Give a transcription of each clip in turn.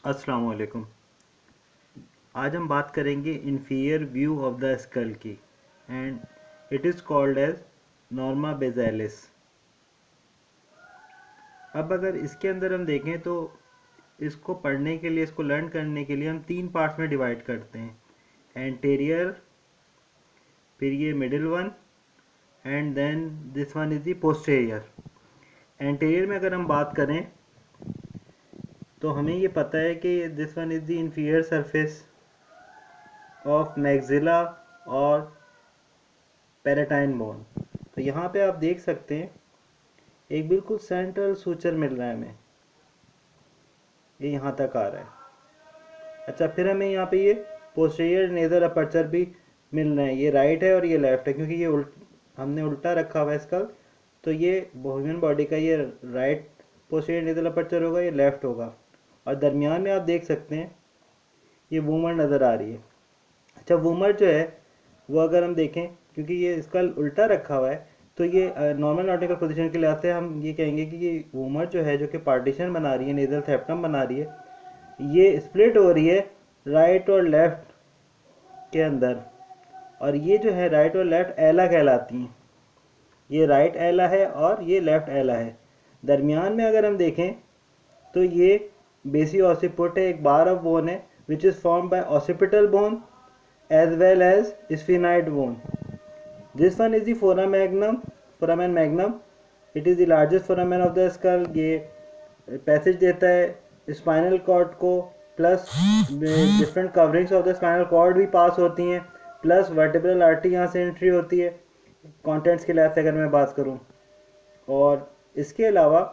अस्सलाम वालेकुम। आज हम बात करेंगे inferior view of the skull की and it is called as norma basalis. अब अगर इसके अंदर हम देखें तो इसको पढ़ने के लिए, इसको लर्न करने के लिए हम तीन पार्ट्स में डिवाइड करते हैं, एंटीरियर, फिर ये middle one and then this one is the posterior. Anterior में अगर हम बात करें तो हमें ये पता है कि this one is the inferior surface of maxilla और पैलेटाइन बोन। तो यहाँ पे आप देख सकते हैं एक बिल्कुल सेंट्रल सूचर मिल रहा है हमें, ये यहाँ तक आ रहा है। अच्छा, फिर हमें यहाँ पे ये पोस्टीरियर नेजल अपर्चर भी मिल रहे हैं, ये राइट है और ये लेफ्ट है, क्योंकि ये हमने उल्टा रखा हुआ है स्कल, तो ये ह्यूमन बॉडी का ये राइट पोस्टीरियर नेजल अपर्चर होगा, ये लेफ्ट होगा। और दरमियान में आप देख सकते हैं ये वूमर नज़र आ रही है। अच्छा, वूमर जो है वो अगर हम देखें, क्योंकि ये स्कल उल्टा रखा हुआ है, तो ये नॉर्मल नॉटिकल पोजीशन के लिहाज से हम ये कहेंगे कि ये वूमर जो है, जो कि पार्टीशन बना रही है, नेजल सेप्टम बना रही है, ये स्प्लिट हो रही है राइट और लेफ्ट के अंदर, और ये जो है राइट और लेफ्ट एला कहलाती हैं। ये राइट एला है और ये लेफ्ट एला है। दरमियान में अगर हम देखें तो ये बेसी ऑसिपुट है, एक बार ऑफ बोन है which is form by occipital bone as well as sphenoid bone. This one is the foramen magnum. It is the largest foramen of the skull. ये पैसेज देता है स्पाइनल कॉर्ड को, plus different coverings of the spinal cord भी pass होती हैं, plus vertebral artery यहाँ से entry होती है कंटेंट्स के लिहाज से अगर मैं बात करूँ। और इसके अलावा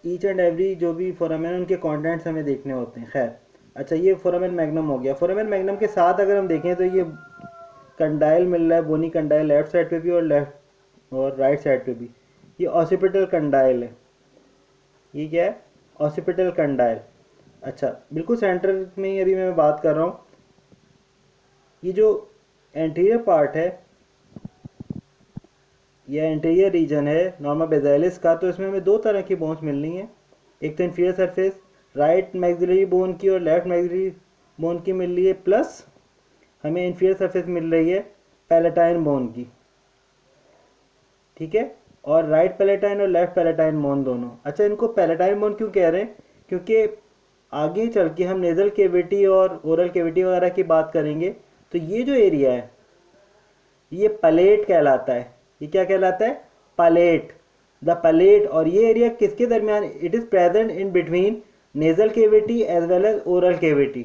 ईच एंड एवरी जो भी फोरामेन उनके कंटेंट्स हमें देखने होते हैं। खैर, अच्छा, ये फोरामेन मैग्नम हो गया। फोरामेन मैग्नम के साथ अगर हम देखें तो ये कंडाइल मिल रहा है, बोनी कंडाइल लेफ्ट साइड पे भी और लेफ्ट और राइट साइड पे भी। ये ऑसिपिटल कंडाइल है। ये क्या है? Occipital condyle. अच्छा, बिल्कुल सेंटर में ही अभी मैं बात कर रहा हूँ। ये जो एंटीरियर पार्ट है, यह एंटीरियर रीजन है नॉर्मा बेज़ैलिस का, तो इसमें हमें दो तरह की बोन्स मिलनी है। एक तो inferior surface right maxillary bone की और लेफ्ट मैक्सिलरी बोन की मिल रही है, प्लस हमें इंफीरियर सरफेस मिल रही है पैलेटाइन बोन की। ठीक है, और राइट पैलेटाइन और लेफ्ट पैलेटाइन बोन दोनों। अच्छा, इनको पैलेटाइन बोन क्यों कह रहे हैं? क्योंकि आगे चल के हम नेजल केविटी और ओरल केविटी वगैरह की बात करेंगे, तो ये जो एरिया है ये पलेट कहलाता है। ये क्या कहलाता है? Palate, the palate. और ये एरिया किसके दरमियान? It is present in between nasal cavity as well as oral cavity.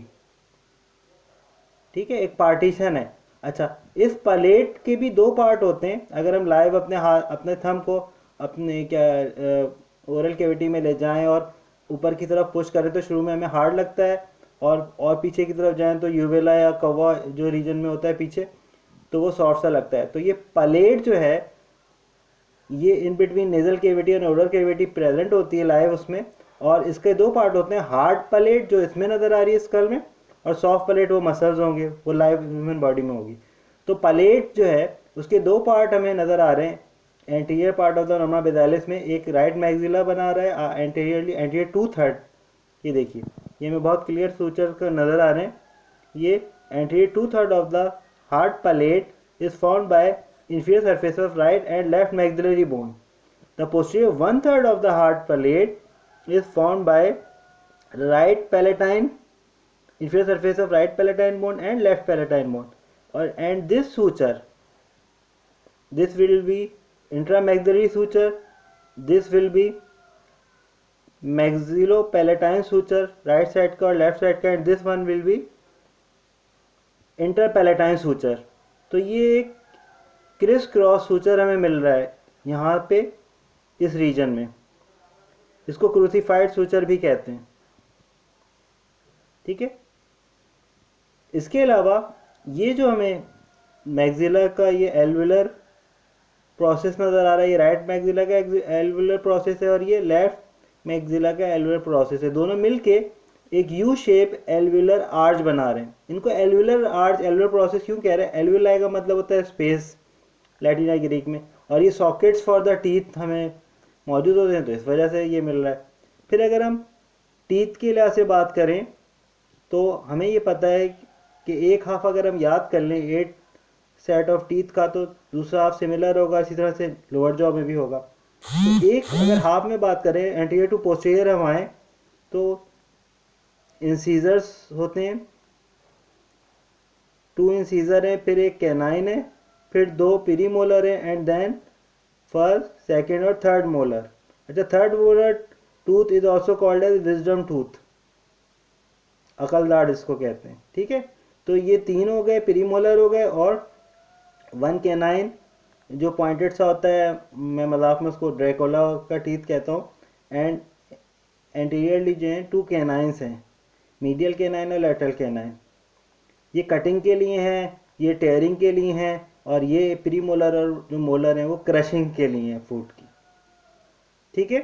ठीक है, एक पार्टीशन है। अच्छा, इस पलेट के भी दो पार्ट होते हैं। अगर हम लाइव अपने हाथ, अपने थंब को अपने ओरल केविटी में ले जाएं और ऊपर की तरफ पुश करें तो शुरू में हमें हार्ड लगता है, और पीछे की तरफ जाएं तो यूवेला या कवा जो रीजन में होता है पीछे, तो वो सॉफ्ट सा लगता है। तो ये पलेट जो है ये इन बिटवीन नेजल केविटी और ओरल केविटी प्रेजेंट होती है लाइव उसमें। और इसके दो पार्ट होते हैं, हार्ड पलेट जो इसमें नज़र आ रही है स्कल में, और सॉफ्ट पलेट वो मसल्स होंगे, वो लाइव ह्यूमन बॉडी में होगी। तो पलेट जो है उसके दो पार्ट हमें नज़र आ रहे हैं anterior part of the norma basalis में। एक राइट मैक्सिला बना रहा है एंटीरियरली, एंटीरियर 2/3। ये देखिए, ये हमें बहुत क्लियर सूचर का नज़र आ रहे हैं। ये anterior 2/3 of the hard palate is formed by inferior surface of right and left maxillary bone. The posterior 1/3 of the hard palate is formed by right palatine, inferior surface of right palatine bone and left palatine bone. And this suture, this will be intramaxillary suture, this will be maxillopalatine suture, right side का और left side का, and this one will be interpalatine suture. तो ये एक criss cross suture हमें मिल रहा है यहाँ पे इस रीजन में। इसको क्रूसीफाइड सूचर भी कहते हैं। ठीक है, इसके अलावा ये जो हमें मैक्सिला का ये एल्वुलर प्रोसेस नज़र आ रहा है, ये राइट मैक्सिला का एल्वुलर प्रोसेस है और ये लेफ्ट मैक्सिला का एल्वुलर प्रोसेस है। दोनों मिलके एक यू शेप एल्वुलर आर्च बना रहे हैं। इनको एल्वुलर आर्च, एल्वुलर प्रोसेस क्यों कह रहे हैं? एल्वुलाई का मतलब होता है स्पेस लैटिन या ग्रीक में, और ये सॉकेट्स फॉर द टीथ हमें मौजूद होते हैं, तो इस वजह से ये मिल रहा है। फिर अगर हम टीथ के लिहाज से बात करें तो हमें ये पता है कि एक हाफ अगर हम याद कर लें 8 सेट ऑफ टीथ का, तो दूसरा हाफ सिमिलर होगा, इसी तरह से लोअर जॉ में भी होगा। तो एक अगर हाफ में बात करें एंटीरियर टू पोस्टीरियर हम आए तो इंसीजर्स होते हैं, 2 इंसीजर है, फिर एक कैनाइन है, फिर 2 प्रीमोलर है, एंड देन फर्स्ट, सेकेंड और थर्ड मोलर। अच्छा, third molar tooth is also called as wisdom tooth, अकलदाढ़ इसको कहते हैं। ठीक है, तो ये 3 हो गए, प्रीमोलर हो गए, और 1 कैनाइन जो पॉइंटेड सा होता है, मैं मजाक में उसको ड्रैकुला का टीथ कहता हूँ। एंड एंटीरियरली जो है 2 कैनाइंस हैं, मीडियल कैनाइन और लेटरल कैनाइन। ये कटिंग के लिए हैं, ये टेयरिंग के लिए हैं, और ये प्री मोलर और जो मोलर हैं वो क्रशिंग के लिए हैं फूड की। ठीक है।